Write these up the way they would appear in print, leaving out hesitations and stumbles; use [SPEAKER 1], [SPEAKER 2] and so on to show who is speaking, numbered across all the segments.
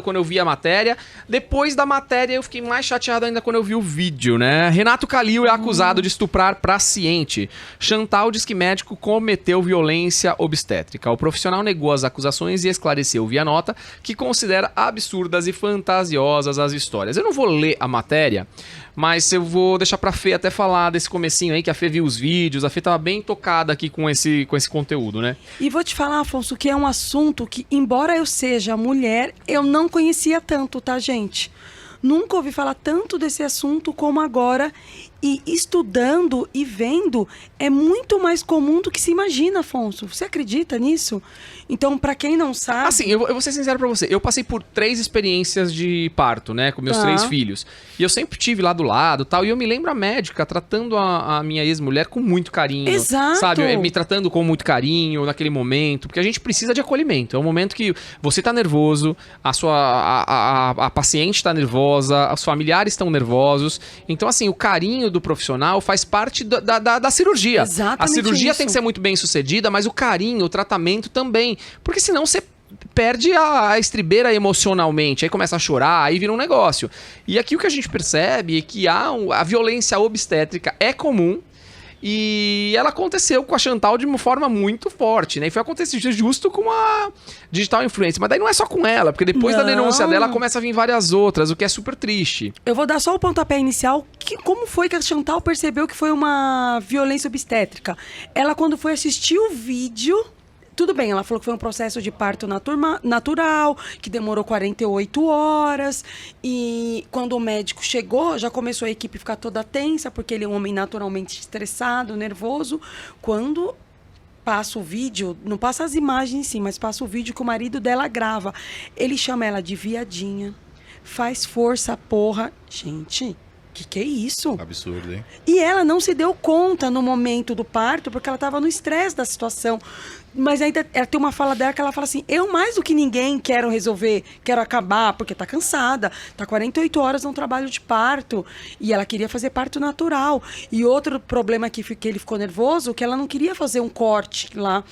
[SPEAKER 1] quando eu vi a matéria. Depois da matéria, eu fiquei mais chateado ainda quando eu vi o vídeo, né? Renato Calil é acusado de estuprar paciente. Chantal diz que médico cometeu violência obstétrica. O profissional negou as acusações e esclareceu via nota que considera absurdas e fantasiosas as histórias. Eu não vou ler a matéria, mas eu vou deixar pra Fê até falar desse comecinho aí, que a Fê viu os vídeos. A Fê tava bem tocada aqui com esse conteúdo, né?
[SPEAKER 2] E vou te falar, Afonso, que é um assunto que, embora eu seja mulher, eu não conhecia tanto, tá, gente? Nunca ouvi falar tanto desse assunto como agora. E estudando e vendo, é muito mais comum do que se imagina, Afonso. Você acredita nisso? Então, pra quem não sabe...
[SPEAKER 1] Assim, eu vou ser sincero pra você. Eu passei por 3 experiências de parto, né? Com meus 3 filhos. E eu sempre tive lá do lado e tal. E eu me lembro a médica tratando a minha ex-mulher com muito carinho.
[SPEAKER 2] Exato.
[SPEAKER 1] Sabe? Me tratando com muito carinho naquele momento. Porque a gente precisa de acolhimento. É um momento que você tá nervoso, a paciente tá nervosa, os familiares estão nervosos. Então, assim, o carinho do profissional faz parte da cirurgia.
[SPEAKER 2] Exatamente.
[SPEAKER 1] A cirurgia
[SPEAKER 2] isso.
[SPEAKER 1] tem que ser muito bem sucedida, mas o carinho, o tratamento também. Porque senão você perde a estribeira emocionalmente, aí começa a chorar, aí vira um negócio. E aqui o que a gente percebe é que a violência obstétrica é comum. E ela aconteceu com a Chantal de uma forma muito forte, né? E foi acontecer justo com a digital influencer. Mas daí não é só com ela, porque depois da denúncia dela começa a vir várias outras, o que é super triste.
[SPEAKER 2] Eu vou dar só o pontapé inicial. Como foi que a Chantal percebeu que foi uma violência obstétrica? Ela, quando foi assistir o vídeo... Tudo bem, ela falou que foi um processo de parto natural, que demorou 48 horas. E quando o médico chegou, já começou a equipe a ficar toda tensa, porque ele é um homem naturalmente estressado, nervoso. Quando passa o vídeo, não passa as imagens em si, mas passa o vídeo que o marido dela grava. Ele chama ela de viadinha, faz força, porra. Gente... Que é isso?
[SPEAKER 3] Absurdo, hein?
[SPEAKER 2] E ela não se deu conta no momento do parto, porque ela estava no estresse da situação. Mas ainda ela tem uma fala dela que ela fala assim: eu mais do que ninguém quero resolver, quero acabar, porque tá cansada, tá 48 horas no trabalho de parto. E ela queria fazer parto natural. E outro problema que ele ficou nervoso, que ela não queria fazer um corte lá.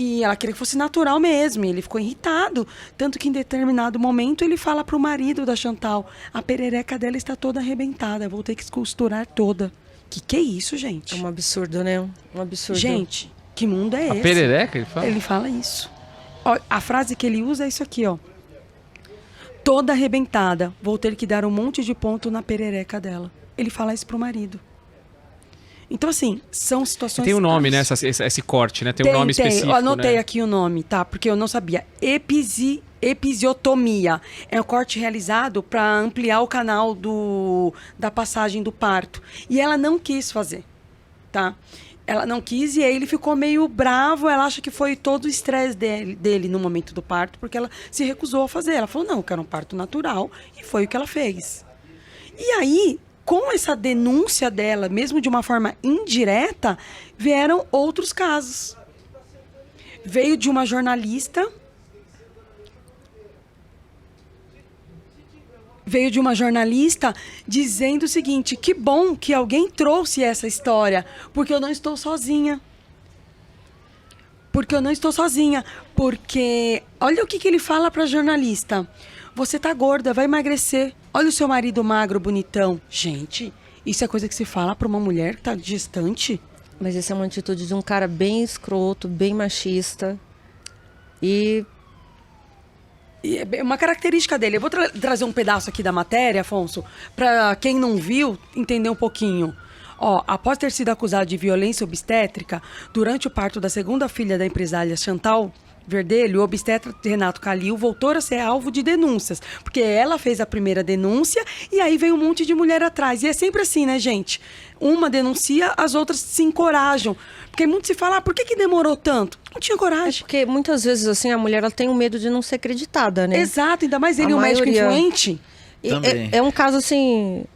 [SPEAKER 2] E ela queria que fosse natural mesmo. E ele ficou irritado. Tanto que em determinado momento ele fala pro marido da Chantal: a perereca dela está toda arrebentada. Vou ter que costurar toda. Que é isso, gente?
[SPEAKER 4] É um absurdo, né? Um absurdo.
[SPEAKER 2] Gente, que mundo é esse?
[SPEAKER 1] A perereca, ele fala?
[SPEAKER 2] Ele fala isso. Ó, a frase que ele usa é isso aqui, ó. Toda arrebentada. Vou ter que dar um monte de ponto na perereca dela. Ele fala isso pro marido. Então, assim, são situações...
[SPEAKER 1] Tem um nome, né? Esse corte, né? Tem um nome específico,
[SPEAKER 2] Eu anotei,
[SPEAKER 1] né?
[SPEAKER 2] aqui o nome, tá? Porque eu não sabia. Episiotomia. É um corte realizado para ampliar o canal da passagem do parto. E ela não quis fazer, tá? Ela não quis e aí ele ficou meio bravo. Ela acha que foi todo o estresse dele no momento do parto, porque ela se recusou a fazer. Ela falou, não, eu quero um parto natural. E foi o que ela fez. E aí... Com essa denúncia dela, mesmo de uma forma indireta, vieram outros casos. Veio de uma jornalista dizendo o seguinte: que bom que alguém trouxe essa história, porque eu não estou sozinha. Porque olha o que ele fala para a jornalista. Você tá gorda, vai emagrecer. Olha o seu marido magro, bonitão. Gente, isso é coisa que se fala para uma mulher que tá gestante?
[SPEAKER 4] Mas isso é uma atitude de um cara bem escroto, bem machista. E
[SPEAKER 2] é uma característica dele. Eu vou trazer um pedaço aqui da matéria, Afonso, para quem não viu entender um pouquinho. Ó, após ter sido acusado de violência obstétrica durante o parto da segunda filha da empresária Chantal Verdelho, o obstetra Renato Calil voltou a ser alvo de denúncias, porque ela fez a primeira denúncia e aí veio um monte de mulher atrás. E é sempre assim, né, gente? Uma denuncia, as outras se encorajam. Porque muito se fala, por que demorou tanto? Não tinha coragem.
[SPEAKER 4] É porque muitas vezes, assim, a mulher ela tem um medo de não ser acreditada, né?
[SPEAKER 2] Exato, ainda mais ele, um médico influente.
[SPEAKER 4] É um caso assim,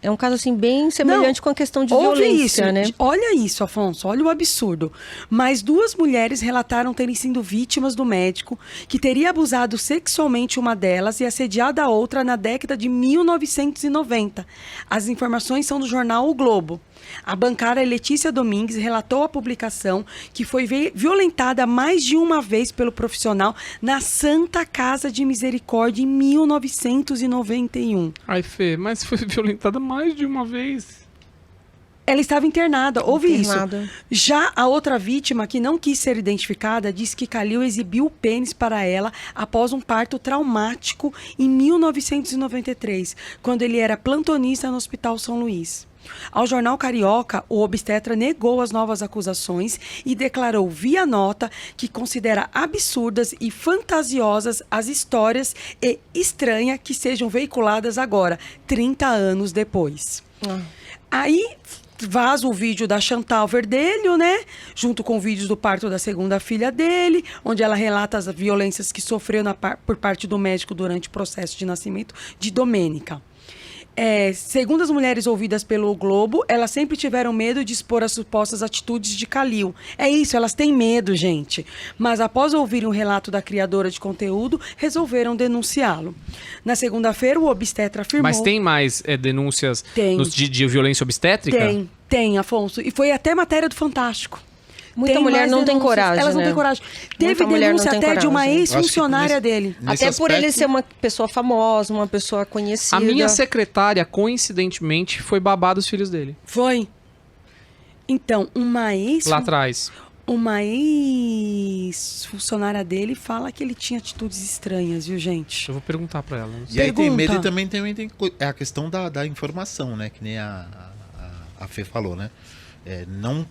[SPEAKER 4] bem semelhante com a questão de violência,
[SPEAKER 2] isso,
[SPEAKER 4] né?
[SPEAKER 2] Olha isso, Afonso, olha o absurdo. Mais 2 mulheres relataram terem sido vítimas do médico que teria abusado sexualmente uma delas e assediado a outra na década de 1990. As informações são do jornal O Globo. A bancária Letícia Domingues relatou à publicação que foi violentada mais de uma vez pelo profissional na Santa Casa de Misericórdia em 1991.
[SPEAKER 1] Ai, Fê, mas foi violentada mais de uma vez.
[SPEAKER 2] Ela estava internada, houve
[SPEAKER 4] Internada.
[SPEAKER 2] isso. Já a outra vítima, que não quis ser identificada, disse que Kalil exibiu o pênis para ela após um parto traumático em 1993, quando ele era plantonista no Hospital São Luís. Ao jornal Carioca, o obstetra negou as novas acusações e declarou via nota que considera absurdas e fantasiosas as histórias e estranha que sejam veiculadas agora, 30 anos depois. Aí vaza o vídeo da Chantal Verdelho, né? Junto com vídeos do parto da segunda filha dele, onde ela relata as violências que sofreu por parte do médico durante o processo de nascimento de Domênica. Segundo as mulheres ouvidas pelo Globo, elas sempre tiveram medo de expor as supostas atitudes de Kalil. É isso, elas têm medo, gente. Mas após ouvir um relato da criadora de conteúdo, resolveram denunciá-lo. Na segunda-feira, o obstetra afirmou...
[SPEAKER 1] Mas tem mais denúncias
[SPEAKER 2] Tem.
[SPEAKER 1] de violência obstétrica?
[SPEAKER 2] Tem, Afonso. E foi até matéria do Fantástico.
[SPEAKER 4] Muita
[SPEAKER 2] Tem
[SPEAKER 4] mulher
[SPEAKER 2] mais
[SPEAKER 4] não tem
[SPEAKER 2] denúncias.
[SPEAKER 4] coragem,
[SPEAKER 2] Elas não
[SPEAKER 4] né?
[SPEAKER 2] têm coragem. Teve
[SPEAKER 4] mulher não
[SPEAKER 2] denúncia
[SPEAKER 4] tem
[SPEAKER 2] até de uma
[SPEAKER 4] coragem.
[SPEAKER 2] ex-funcionária
[SPEAKER 3] Acho que
[SPEAKER 2] dele.
[SPEAKER 3] nesse
[SPEAKER 4] Até por ele
[SPEAKER 3] aspecto-
[SPEAKER 4] ser uma pessoa famosa, uma pessoa conhecida.
[SPEAKER 1] A minha secretária, coincidentemente, foi babá dos filhos dele.
[SPEAKER 2] Foi. Então,
[SPEAKER 1] Lá atrás.
[SPEAKER 2] uma ex-funcionária dele fala que ele tinha atitudes estranhas, viu, gente?
[SPEAKER 1] Eu vou perguntar pra ela.
[SPEAKER 3] E aí tem
[SPEAKER 2] Pergunta.
[SPEAKER 3] medo e também tem é a questão da informação, né? Que nem a Fê falou, né?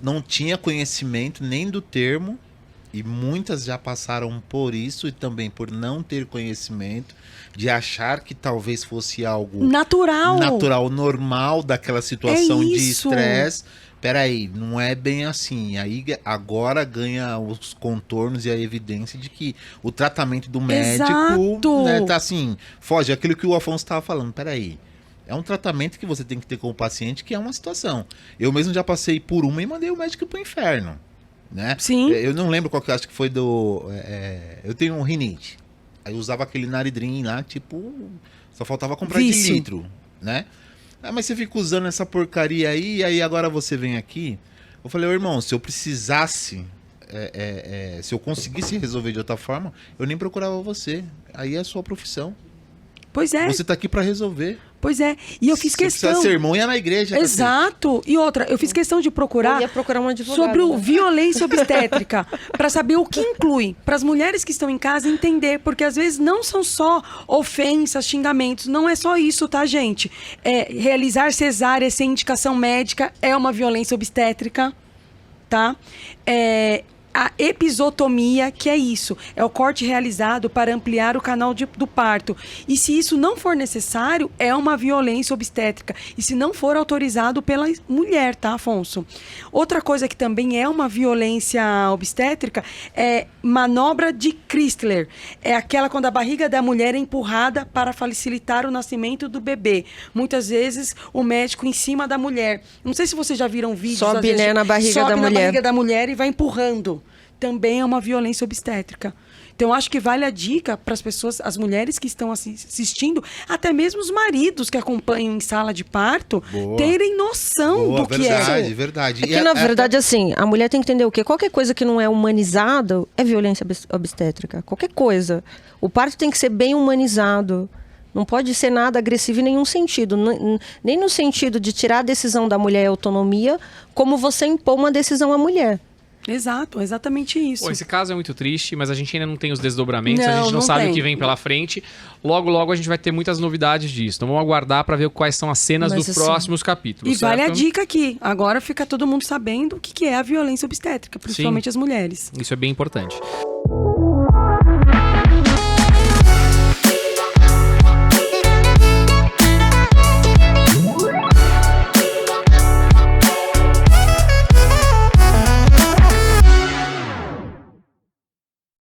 [SPEAKER 3] Não tinha conhecimento nem do termo, e muitas já passaram por isso e também por não ter conhecimento, de achar que talvez fosse algo
[SPEAKER 2] Natural.
[SPEAKER 3] normal daquela situação de
[SPEAKER 2] isso.
[SPEAKER 3] estresse. Peraí, não é bem assim. Aí agora ganha os contornos e a evidência de que o tratamento do médico,
[SPEAKER 2] Exato.
[SPEAKER 3] né, tá assim, foge aquilo que o Afonso estava falando. Peraí, é um tratamento que você tem que ter com o paciente, que é uma situação. Eu mesmo já passei por uma e mandei o médico pro inferno, né?
[SPEAKER 2] Sim.
[SPEAKER 3] Eu não lembro qual que eu acho que foi do... eu tenho um rinite. Aí eu usava aquele Naridrim lá, tipo... Só faltava comprar de
[SPEAKER 2] Vício.
[SPEAKER 3] litro, né? Ah, mas você fica usando essa porcaria aí, e aí agora você vem aqui. Eu falei, ô irmão, se eu precisasse, se eu conseguisse resolver de outra forma, eu nem procurava você. Aí é a sua profissão.
[SPEAKER 2] Pois é,
[SPEAKER 3] Você tá aqui pra resolver.
[SPEAKER 2] pois é. E eu fiz
[SPEAKER 3] Se
[SPEAKER 2] questão...
[SPEAKER 3] precisar sermão, ia na igreja.
[SPEAKER 2] Exato. E outra, eu fiz questão de
[SPEAKER 4] Eu
[SPEAKER 2] procurar
[SPEAKER 4] ia procurar um advogado.
[SPEAKER 2] sobre o
[SPEAKER 4] né?
[SPEAKER 2] violência obstétrica, para saber o que inclui, para as mulheres que estão em casa entender, porque às vezes não são só ofensas, xingamentos, não é só isso, tá, gente? Realizar cesárea sem indicação médica é uma violência obstétrica, tá? A episiotomia, que é isso, é o corte realizado para ampliar o canal do parto. E se isso não for necessário, é uma violência obstétrica. E se não for autorizado pela mulher, tá, Afonso? Outra coisa que também é uma violência obstétrica é manobra de Chrysler. É aquela quando a barriga da mulher é empurrada para facilitar o nascimento do bebê. Muitas vezes o médico em cima da mulher. Não sei se vocês já viram vídeos.
[SPEAKER 4] Sobe,
[SPEAKER 2] às vezes,
[SPEAKER 4] né, na barriga
[SPEAKER 2] sobe
[SPEAKER 4] da
[SPEAKER 2] na
[SPEAKER 4] mulher.
[SPEAKER 2] barriga da mulher e vai empurrando. Também é uma violência obstétrica. Então, acho que vale a dica para as pessoas, as mulheres que estão assistindo, até mesmo os maridos que acompanham em sala de parto,
[SPEAKER 3] Boa.
[SPEAKER 2] terem noção
[SPEAKER 3] Boa,
[SPEAKER 2] do que
[SPEAKER 3] verdade, verdade.
[SPEAKER 4] É que, na verdade, assim, a mulher tem que entender o quê? Qualquer coisa que não é humanizado é violência obstétrica. Qualquer coisa. O parto tem que ser bem humanizado. Não pode ser nada agressivo em nenhum sentido. Nem no sentido de tirar a decisão da mulher e a autonomia, como você impor uma decisão à mulher.
[SPEAKER 2] Exato, exatamente isso.
[SPEAKER 1] Pô, esse caso é muito triste, mas a gente ainda não tem os desdobramentos, a
[SPEAKER 2] Não,
[SPEAKER 1] gente não
[SPEAKER 2] não
[SPEAKER 1] sabe
[SPEAKER 2] tem.
[SPEAKER 1] o que vem pela frente. Logo, logo a gente vai ter muitas novidades disso. Então vamos aguardar para ver quais são as cenas
[SPEAKER 4] Mas,
[SPEAKER 1] dos
[SPEAKER 4] assim,
[SPEAKER 1] próximos capítulos.
[SPEAKER 2] E vale a
[SPEAKER 1] certo?
[SPEAKER 2] dica aqui. Agora fica todo mundo sabendo o que é a violência obstétrica, principalmente as mulheres.
[SPEAKER 1] Isso é bem importante.